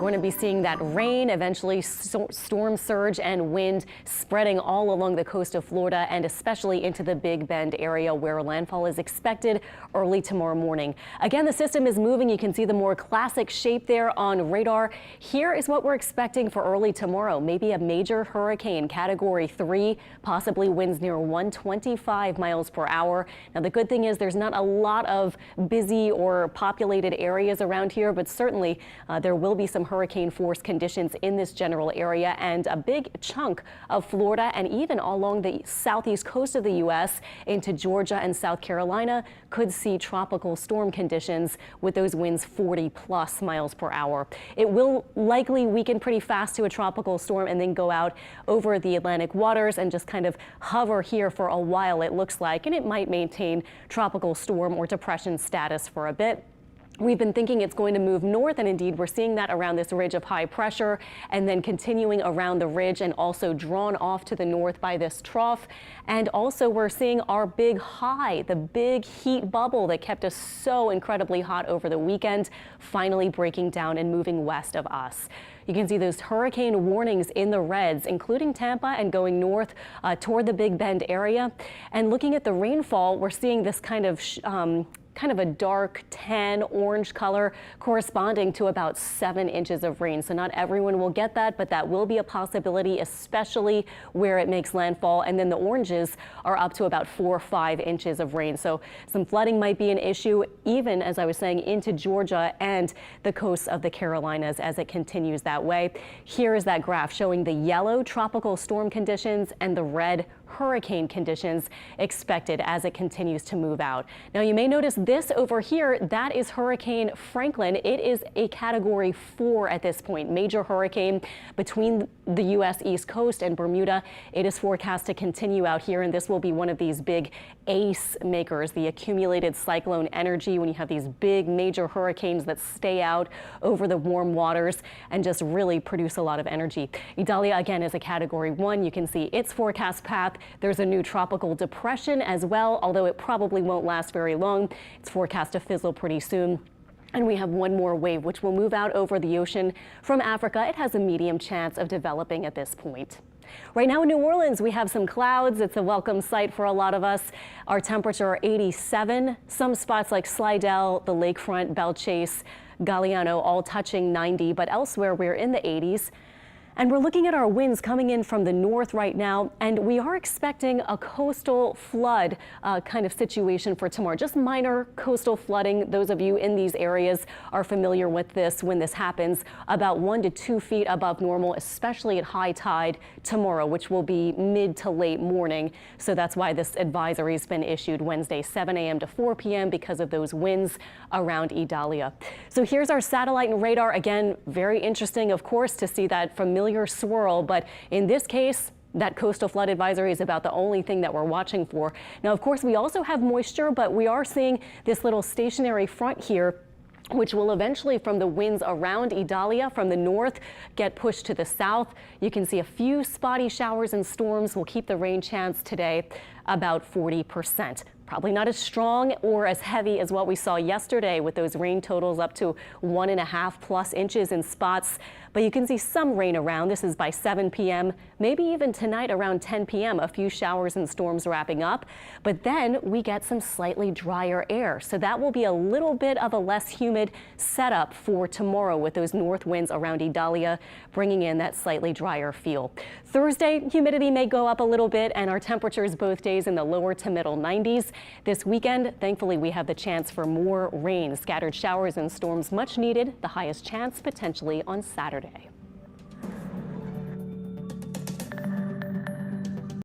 We're going to be seeing that rain, eventually storm surge and wind spreading all along the coast of Florida and especially into the Big Bend area where landfall is expected early tomorrow morning. Again, the system is moving. You can see the more classic shape there on radar. Here is what we're expecting for early tomorrow. Maybe a major hurricane, Category 3, possibly winds near 125 miles per hour. Now, the good thing is there's not a lot of busy or populated areas around here, but certainly there will be some hurricane force conditions in this general area, and a big chunk of Florida and even along the southeast coast of the U.S. into Georgia and South Carolina could see tropical storm conditions with those winds 40+ miles per hour. It will likely weaken pretty fast to a tropical storm and then go out over the Atlantic waters and just kind of hover here for a while, it looks like, and it might maintain tropical storm or depression status for a bit. We've been thinking it's going to move north, and indeed we're seeing that around this ridge of high pressure and then continuing around the ridge and also drawn off to the north by this trough. And also we're seeing our big high, the big heat bubble that kept us so incredibly hot over the weekend, finally breaking down and moving west of us. You can see those hurricane warnings in the reds, including Tampa and going north toward the Big Bend area. And looking at the rainfall, we're seeing this kind of a dark tan orange color corresponding to about 7 inches of rain. So not everyone will get that, but that will be a possibility, especially where it makes landfall. And then the oranges are up to about 4 or 5 inches of rain. So some flooding might be an issue, even as I was saying, into Georgia and the coasts of the Carolinas as it continues that way. Here is that graph showing the yellow tropical storm conditions and the red hurricane conditions expected as it continues to move out. Now, you may notice this over here, that is Hurricane Franklin. It is a Category 4 at this point, major hurricane between the U.S. East Coast and Bermuda. It is forecast to continue out here, and this will be one of these big ace makers, the accumulated cyclone energy, when you have these big major hurricanes that stay out over the warm waters and just really produce a lot of energy. Idalia, again, is a Category 1. You can see its forecast path. There's a new tropical depression as well, although it probably won't last very long. It's forecast to fizzle pretty soon. And we have one more wave, which will move out over the ocean from Africa. It has a medium chance of developing at this point. Right now in New Orleans, we have some clouds. It's a welcome sight for a lot of us. Our temperature 87. Some spots like Slidell, the Lakefront, Belle Chase, Galliano, all touching 90, but elsewhere we're in the 80s. And we're looking at our winds coming in from the north right now, and we are expecting a coastal flood kind of situation for tomorrow. Just minor coastal flooding. Those of you in these areas are familiar with this when this happens, about 1 to 2 feet above normal, especially at high tide tomorrow, which will be mid to late morning. So that's why this advisory has been issued Wednesday, 7 a.m. to 4 p.m. because of those winds around Idalia. So here's our satellite and radar. Again, very interesting, of course, to see that familiar swirl, but in this case, that coastal flood advisory is about the only thing that we're watching for. Now, of course, we also have moisture, but we are seeing this little stationary front here, which will eventually, from the winds around Idalia from the north, get pushed to the south. You can see a few spotty showers and storms will keep the rain chance today about 40%. Probably not as strong or as heavy as what we saw yesterday with those rain totals up to 1.5+ inches in spots. But you can see some rain around. This is by 7 p.m., maybe even tonight around 10 p.m. A few showers and storms wrapping up. But then we get some slightly drier air. So that will be a little bit of a less humid setup for tomorrow with those north winds around Idalia, bringing in that slightly drier feel. Thursday, humidity may go up a little bit, and our temperatures both days in the lower to middle 90s. This weekend, thankfully, we have the chance for more rain. Scattered showers and storms much needed. The highest chance potentially on Saturday.